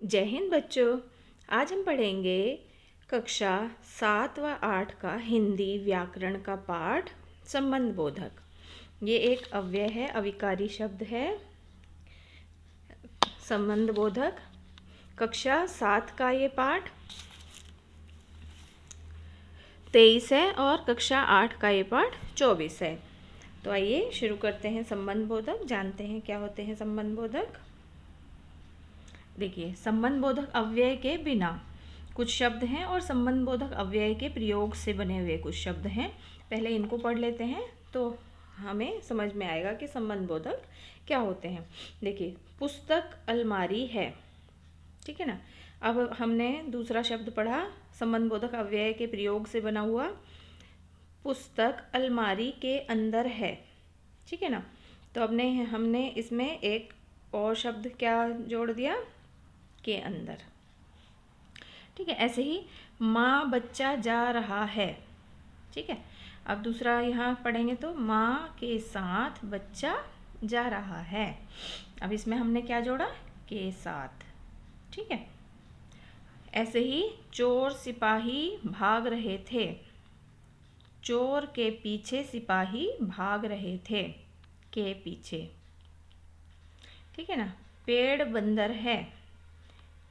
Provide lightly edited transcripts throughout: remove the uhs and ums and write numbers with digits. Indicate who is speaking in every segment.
Speaker 1: जय हिंद बच्चों। आज हम पढ़ेंगे कक्षा 7 व 8 का हिंदी व्याकरण का पाठ संबंध बोधक। ये एक अव्यय है, अविकारी शब्द है संबंध बोधक। कक्षा 7 का ये पाठ 23 है और कक्षा 8 का ये पाठ 24 है। तो आइए शुरू करते हैं संबंध बोधक, जानते हैं क्या होते हैं संबंध बोधक। देखिए, संबंध बोधक अव्यय के बिना कुछ शब्द हैं और संबंध बोधक अव्यय के प्रयोग से बने हुए कुछ शब्द हैं। पहले इनको पढ़ लेते हैं तो हमें समझ में आएगा कि संबंध बोधक क्या होते हैं। देखिए, पुस्तक अलमारी है, ठीक है ना। अब हमने दूसरा शब्द पढ़ा संबंध बोधक अव्यय के प्रयोग से बना हुआ, पुस्तक अलमारी के अंदर है, ठीक है ना। तो हमने इसमें एक और शब्द क्या जोड़ दिया, के अंदर, ठीक है। ऐसे ही माँ बच्चा जा रहा है, ठीक है। अब दूसरा यहाँ पढ़ेंगे तो माँ के साथ बच्चा जा रहा है। अब इसमें हमने क्या जोड़ा, के साथ, ठीक है। ऐसे ही चोर सिपाही भाग रहे थे, चोर के पीछे सिपाही भाग रहे थे, के पीछे, ठीक है ना। पेड़ बंदर है,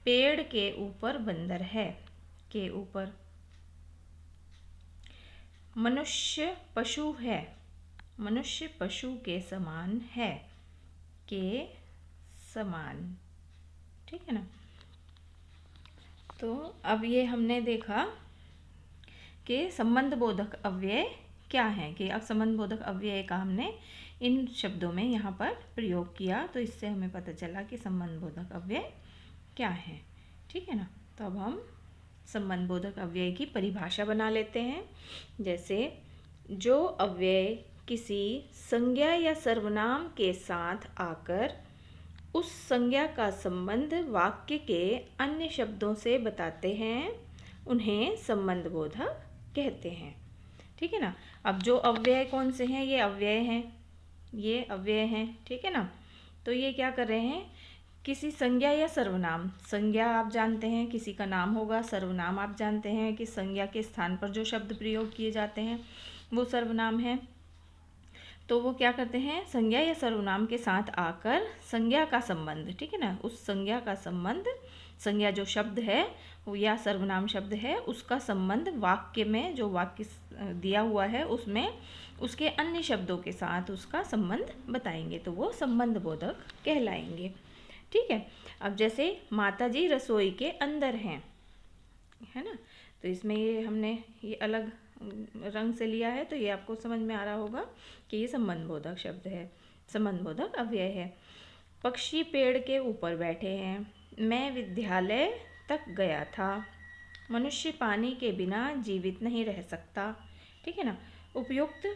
Speaker 1: पेड़ के ऊपर बंदर है, के ऊपर। मनुष्य पशु है, मनुष्य पशु के समान है, के समान, ठीक है ना। तो अब ये हमने देखा कि संबंध बोधक अव्यय क्या है, कि अब संबंध बोधक अव्यय का हमने इन शब्दों में यहाँ पर प्रयोग किया, तो इससे हमें पता चला कि संबंध बोधक अव्यय क्या है, ठीक है ना। तो अब हम संबंध बोधक अव्यय की परिभाषा बना लेते हैं। जैसे, जो अव्यय किसी संज्ञा या सर्वनाम के साथ आकर उस संज्ञा का संबंध वाक्य के अन्य शब्दों से बताते हैं, उन्हें संबंध बोधक कहते हैं, ठीक है ना। अब जो अव्यय कौन से हैं, ये अव्यय हैं, ये अव्यय हैं, ठीक है ना। तो ये क्या कर रहे हैं, किसी संज्ञा या सर्वनाम, संज्ञा आप जानते हैं किसी का नाम होगा, सर्वनाम आप जानते हैं कि संज्ञा के स्थान पर जो शब्द प्रयोग किए जाते हैं वो सर्वनाम है। तो वो क्या करते हैं, संज्ञा या सर्वनाम के साथ आकर संज्ञा का संबंध, ठीक है ना, उस संज्ञा का संबंध, संज्ञा जो शब्द है या सर्वनाम शब्द है उसका संबंध वाक्य में, जो वाक्य दिया हुआ है उसमें उसके अन्य शब्दों के साथ उसका संबंध बताएंगे, तो वो संबंध बोधक कहलाएंगे, ठीक है। अब जैसे माताजी रसोई के अंदर हैं, है ना, तो इसमें ये हमने ये अलग रंग से लिया है, तो ये आपको समझ में आ रहा होगा कि ये संबंध बोधक शब्द है, संबंध बोधक अव्यय है। पक्षी पेड़ के ऊपर बैठे हैं, मैं विद्यालय तक गया था, मनुष्य पानी के बिना जीवित नहीं रह सकता, ठीक है ना। उपयुक्त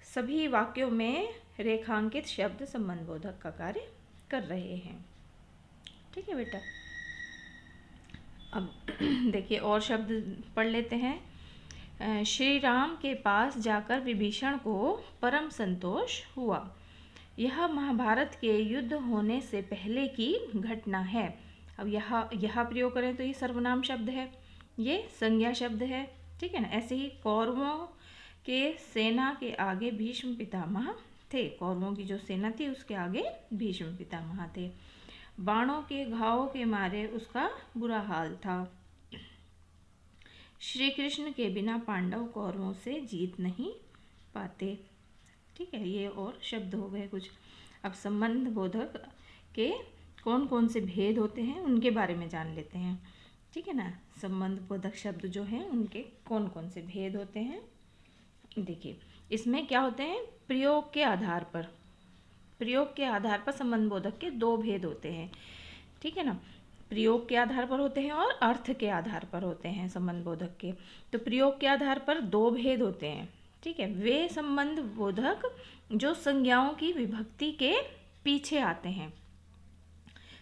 Speaker 1: सभी वाक्यों में रेखांकित शब्द संबंध बोधक का कार्य कर रहे हैं, ठीक है बेटा। अब देखिए और शब्द पढ़ लेते हैं। श्री राम के पास जाकर विभीषण को परम संतोष हुआ, यह महाभारत के युद्ध होने से पहले की घटना है। अब यह प्रयोग करें तो ये सर्वनाम शब्द है, ये संज्ञा शब्द है, ठीक है ना। ऐसे ही कौरवों के सेना के आगे भीष्म पितामह थे, कौरवों की जो सेना थी उसके आगे भीष्म पितामह थे। बाणों के घावों के मारे उसका बुरा हाल था, श्री कृष्ण के बिना पांडव कौरवों से जीत नहीं पाते, ठीक है। ये और शब्द हो गए कुछ। अब संबंध बोधक के कौन कौन से भेद होते हैं उनके बारे में जान लेते हैं, ठीक है ना। संबंध बोधक शब्द जो हैं उनके कौन कौन से भेद होते हैं। देखिए, इसमें क्या होते हैं, प्रयोग के आधार पर, प्रयोग के आधार पर संबंध बोधक के दो भेद होते हैं, ठीक है ना। प्रयोग के आधार पर होते हैं और अर्थ के आधार पर होते हैं संबंध बोधक के। तो प्रयोग के आधार पर दो भेद होते हैं, ठीक है। वे संबंध बोधक जो संज्ञाओं की विभक्ति के पीछे आते हैं,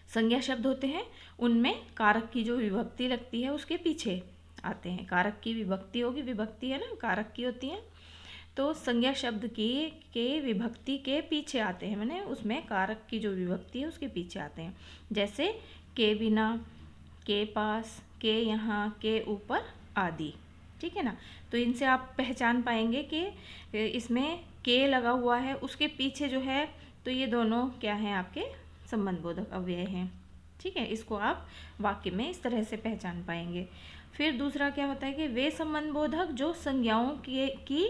Speaker 1: संज्ञा शब्द होते हैं उनमें कारक की जो विभक्ति लगती है उसके पीछे आते हैं। कारक की विभक्ति होगी, विभक्ति है ना, कारक की होती है, तो संज्ञा शब्द की के विभक्ति के पीछे आते हैं, मैंने उसमें कारक की जो विभक्ति है उसके पीछे आते हैं। जैसे के बिना, के पास, के यहाँ, के ऊपर आदि। ठीक है ना। तो इनसे आप पहचान पाएंगे कि इसमें के लगा हुआ है, उसके पीछे जो है तो ये दोनों क्या हैं, आपके संबंध बोधक अव्यय हैं। ठीक है, इसको आप वाक्य में इस तरह से पहचान पाएंगे। फिर दूसरा क्या होता है कि वे संबंध बोधक जो संज्ञाओं की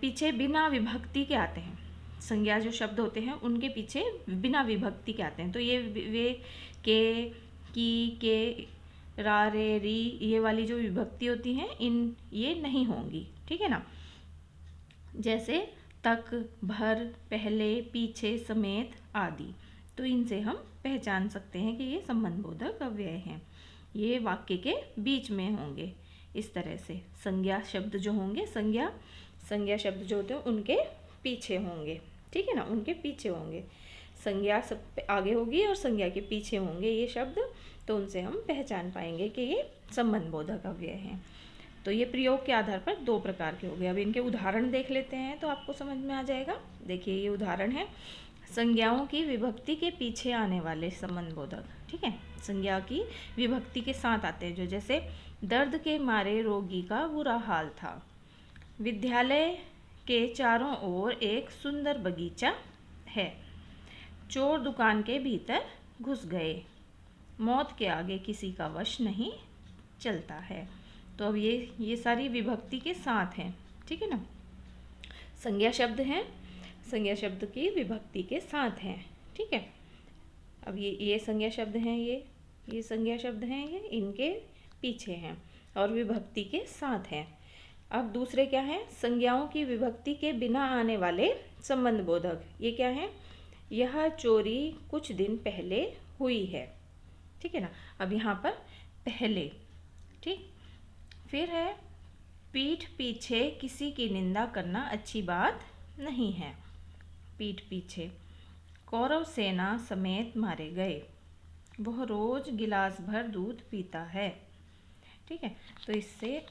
Speaker 1: पीछे बिना विभक्ति के आते हैं। संज्ञा जो शब्द होते हैं उनके पीछे बिना विभक्ति के आते हैं। तो ये वे के, की, के, रा, रे, री, ये वाली जो विभक्ति होती हैं ये नहीं होंगी। ठीक है ना। जैसे तक, भर, पहले, पीछे, समेत आदि। तो इनसे हम पहचान सकते हैं कि ये संबंध बोधक अव्यय हैं। ये वाक्य के बीच में होंगे इस तरह से। संज्ञा शब्द जो होंगे, संज्ञा शब्द जो होते हैं उनके पीछे होंगे। ठीक है ना, उनके पीछे होंगे। संज्ञा सब आगे होगी और संज्ञा के पीछे होंगे ये शब्द, तो उनसे हम पहचान पाएंगे कि ये संबंध बोधक अव्यय हैं। तो ये प्रयोग के आधार पर दो प्रकार के हो गए। अब इनके उदाहरण देख लेते हैं तो आपको समझ में आ जाएगा। देखिए ये उदाहरण है, संज्ञाओं की विभक्ति के पीछे आने वाले संबंध बोधक। ठीक है, संज्ञा की विभक्ति के साथ आते हैं जो, जैसे दर्द के मारे रोगी का बुरा हाल था, विद्यालय के चारों ओर एक सुंदर बगीचा है, चोर दुकान के भीतर घुस गए, मौत के आगे किसी का वश नहीं चलता है। तो अब ये सारी विभक्ति के साथ हैं। ठीक है ना, संज्ञा शब्द हैं, संज्ञा शब्द की विभक्ति के साथ हैं। ठीक है, अब ये संज्ञा शब्द हैं, ये संज्ञा शब्द हैं, ये इनके पीछे हैं और विभक्ति के साथ हैं। अब दूसरे क्या हैं, संज्ञाओं की विभक्ति के बिना आने वाले संबंध बोधक। ये क्या है, यह चोरी कुछ दिन पहले हुई है। ठीक है ना। अब यहाँ पर पहले, ठीक, फिर है पीठ पीछे किसी की निंदा करना अच्छी बात नहीं है, पीठ पीछे, कौरव सेना समेत मारे गए, वह रोज गिलास भर दूध पीता है। ठीक है, तो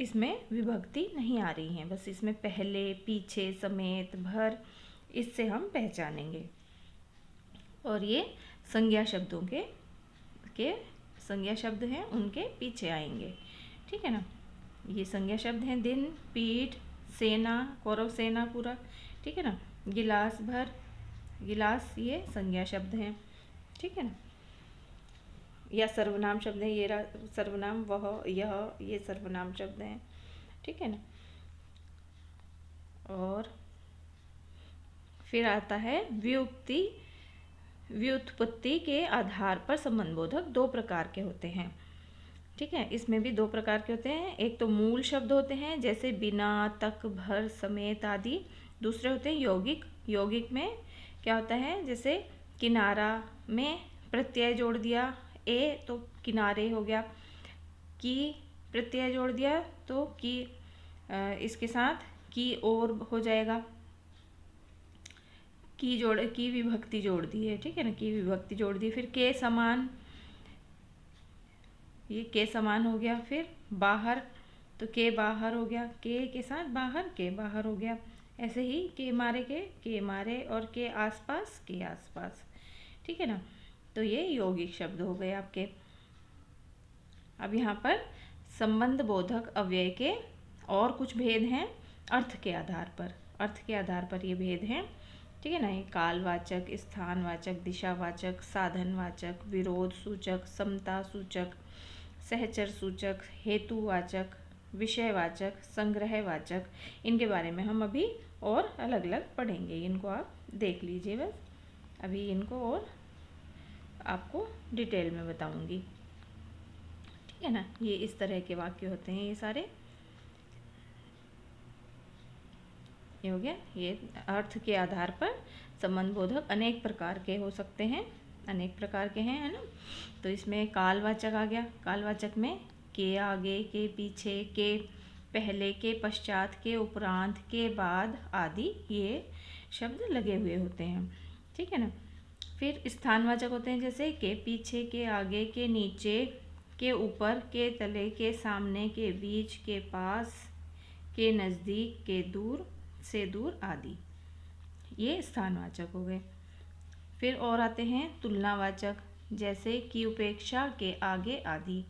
Speaker 1: इसमें विभक्ति नहीं आ रही है, बस इसमें पहले, पीछे, समेत, भर, इससे हम पहचानेंगे। और ये संज्ञा शब्दों के संज्ञा शब्द हैं, उनके पीछे आएंगे। ठीक है ना। ये संज्ञा शब्द हैं, दिन, पीठ, सेना, कौरव सेना पूरा। ठीक है ना। गिलास भर, गिलास, ये संज्ञा शब्द हैं। ठीक है ना। या सर्वनाम शब्द है, ये सर्वनाम, वह, यह, ये सर्वनाम शब्द हैं। ठीक है ना। और फिर आता है व्युत्पत्ति के आधार पर संबंध बोधक दो प्रकार के होते हैं। ठीक है, इसमें भी दो प्रकार के होते हैं। एक तो मूल शब्द होते हैं जैसे बिना, तक, भर, समेत आदि। दूसरे होते हैं यौगिक। यौगिक में क्या होता है, जैसे किनारा में प्रत्यय जोड़ दिया, ए तो किनारे हो गया, की प्रत्यय जोड़ दिया तो की, इसके साथ की और हो जाएगा, की विभक्ति जोड़ दी है। ठीक है ना, की विभक्ति जोड़ दी। फिर के समान, ये के समान हो गया। फिर बाहर तो के बाहर हो गया, के साथ बाहर, के बाहर हो गया। ऐसे ही के मारे और के आसपास, के आसपास। ठीक है ना। तो ये यौगिक शब्द हो गए आपके। अब यहाँ पर संबंध बोधक अव्यय के और कुछ भेद हैं अर्थ के आधार पर। अर्थ के आधार पर ये भेद हैं। ठीक है ना। ये कालवाचक, स्थानवाचक, दिशावाचक, साधनवाचक, विरोध सूचक, समता सूचक, सहचर सूचक, हेतुवाचक, विषयवाचक, संग्रहवाचक, इनके बारे में हम अभी और अलग अलग पढ़ेंगे। इनको आप देख लीजिए बस, अभी इनको और आपको डिटेल में बताऊंगी। ठीक है ना। ये इस तरह के वाक्य होते हैं, ये सारे। ये हो गया। ये अर्थ के आधार पर संबंध बोधक अनेक प्रकार के हो सकते हैं, अनेक प्रकार के हैं, है ना। तो इसमें कालवाचक आ गया। कालवाचक में के आगे, के पीछे, के पहले, के पश्चात, के उपरांत, के बाद आदि ये शब्द लगे हुए होते हैं। ठीक है ना। फिर स्थानवाचक होते हैं जैसे के पीछे, के आगे, के नीचे, के ऊपर, के तले, के सामने, के बीच, के पास, के नज़दीक, के दूर से दूर आदि। ये स्थानवाचक हो गए। फिर और आते हैं तुलनावाचक। जैसे की उपेक्षा, के आगे आदि।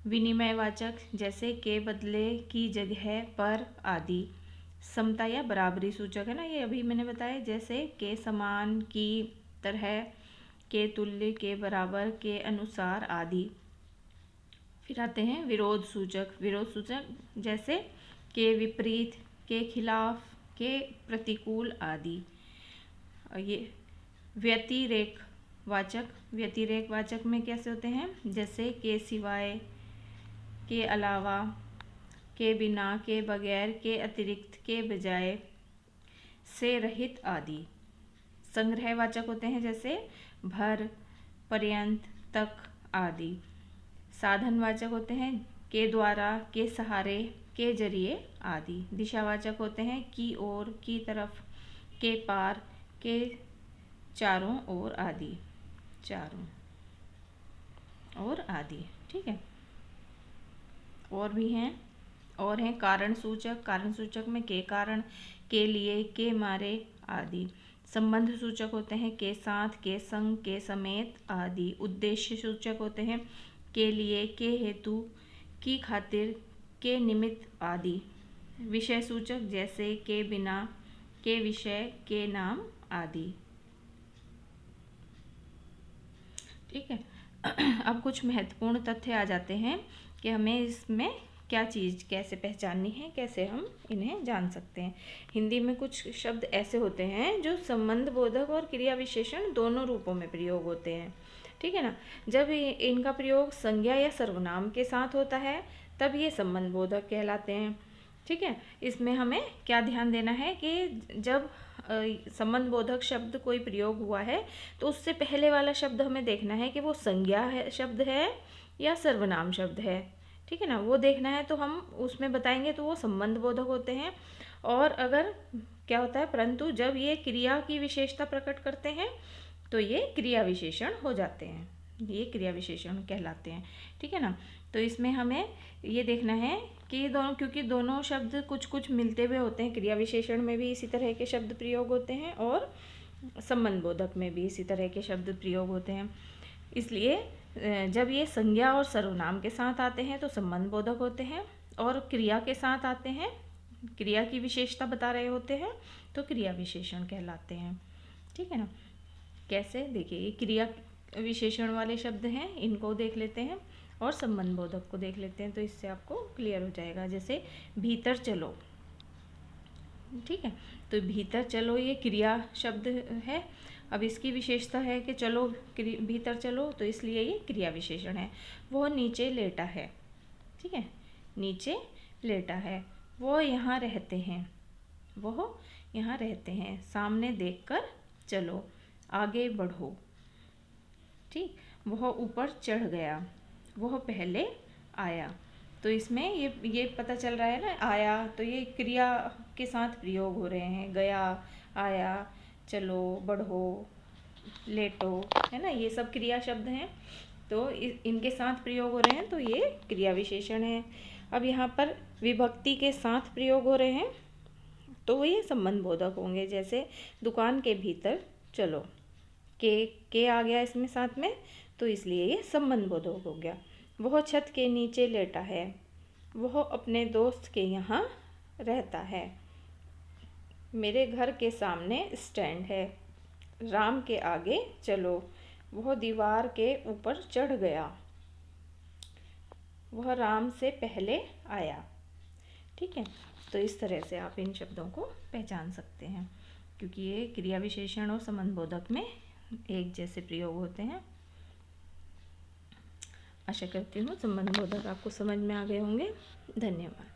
Speaker 1: विनिमयवाचक जैसे के बदले, की जगह, पर आदि। समता या बराबरी सूचक है ना, ये अभी मैंने बताया, जैसे के समान, की तरह, के तुल्य, के बराबर, के अनुसार आदि। फिर आते हैं विरोध सूचक। विरोध सूचक जैसे के विपरीत, के खिलाफ, के प्रतिकूल आदि। ये व्यतिरेक वाचक। व्यतिरेक वाचक में कैसे होते हैं, जैसे के सिवाय, के अलावा, के बिना, के बगैर, के अतिरिक्त, के बजाय, से रहित आदि। संग्रहवाचक होते हैं जैसे भर, पर्यंत, तक आदि। साधनवाचक होते हैं के द्वारा, के सहारे, के जरिए आदि। दिशावाचक होते हैं की ओर, की तरफ, के पार, के चारों ओर आदि। चारों ओर आदि। ठीक है, और भी हैं, और हैं कारण सूचक। कारण सूचक में के कारण, के लिए, के मारे आदि। संबंध सूचक होते हैं के साथ, के संग, के समेत आदि। उद्देश्य सूचक होते हैं के लिए, के हेतु, की खातिर, के निमित्त आदि। विषय सूचक जैसे के बिना, के विषय, के नाम आदि। ठीक है, अब कुछ महत्वपूर्ण तथ्य आ जाते हैं कि हमें इसमें क्या चीज़ कैसे पहचाननी है, कैसे हम इन्हें जान सकते हैं। हिंदी में कुछ शब्द ऐसे होते हैं जो संबंध बोधक और क्रिया विशेषण दोनों रूपों में प्रयोग होते हैं। ठीक है ना, जब इनका प्रयोग संज्ञा या सर्वनाम के साथ होता है तब ये संबंध बोधक कहलाते हैं। ठीक है, इसमें हमें क्या ध्यान देना है कि जब संबंध बोधक शब्द कोई प्रयोग हुआ है तो उससे पहले वाला शब्द हमें देखना है कि वो संज्ञा है शब्द है या सर्वनाम शब्द है। ठीक है ना, वो देखना है तो हम उसमें बताएंगे तो वो संबंध बोधक होते हैं। और अगर क्या होता है, परंतु जब ये क्रिया की विशेषता प्रकट करते हैं तो ये क्रिया विशेषण हो जाते हैं, ये क्रिया विशेषण कहलाते हैं। ठीक है ना, तो इसमें हमें ये देखना है कि दोनों, क्योंकि दोनों शब्द कुछ कुछ मिलते हुए होते हैं, क्रिया विशेषण में भी इसी तरह के शब्द प्रयोग होते हैं और संबंध बोधक में भी इसी तरह के शब्द प्रयोग होते हैं। इसलिए जब ये संज्ञा और सर्वनाम के साथ आते हैं तो संबंध बोधक होते हैं, और क्रिया के साथ आते हैं, क्रिया की विशेषता बता रहे होते हैं तो क्रिया विशेषण कहलाते हैं। ठीक है ना, कैसे, देखिए ये क्रिया विशेषण वाले शब्द हैं, इनको देख लेते हैं और संबंध बोधक को देख लेते हैं तो इससे आपको क्लियर हो जाएगा। जैसे भीतर चलो, ठीक है, तो भीतर चलो ये क्रिया शब्द है। अब इसकी विशेषता है कि चलो, भीतर चलो, तो इसलिए ये क्रिया विशेषण है। वो नीचे लेटा है, ठीक है, नीचे लेटा है। वो यहाँ रहते हैं, वो यहाँ रहते हैं। सामने देखकर चलो, आगे बढ़ो। ठीक, वह ऊपर चढ़ गया, वह पहले आया। तो इसमें ये पता चल रहा है ना, आया, तो ये क्रिया के साथ प्रयोग हो रहे हैं। गया, आया, चलो, बढ़ो, लेटो, है ना, ये सब क्रिया शब्द हैं तो इनके साथ प्रयोग हो रहे हैं तो ये क्रिया विशेषण है। अब यहाँ पर विभक्ति के साथ प्रयोग हो रहे हैं तो ये संबंध बोधक होंगे। जैसे दुकान के भीतर चलो, के आ गया इसमें साथ में तो इसलिए ये संबंध बोधक हो गया। वह छत के नीचे लेटा है, वह अपने दोस्त के यहाँ रहता है। मेरे घर के सामने स्टैंड है। राम के आगे चलो, वह दीवार के ऊपर चढ़ गया, वह राम से पहले आया। ठीक है, तो इस तरह से आप इन शब्दों को पहचान सकते हैं क्योंकि ये क्रिया विशेषण और संबंध बोधक में एक जैसे प्रयोग होते हैं। आशा करती हूँ संबंध बोधक आपको समझ में आ गए होंगे। धन्यवाद।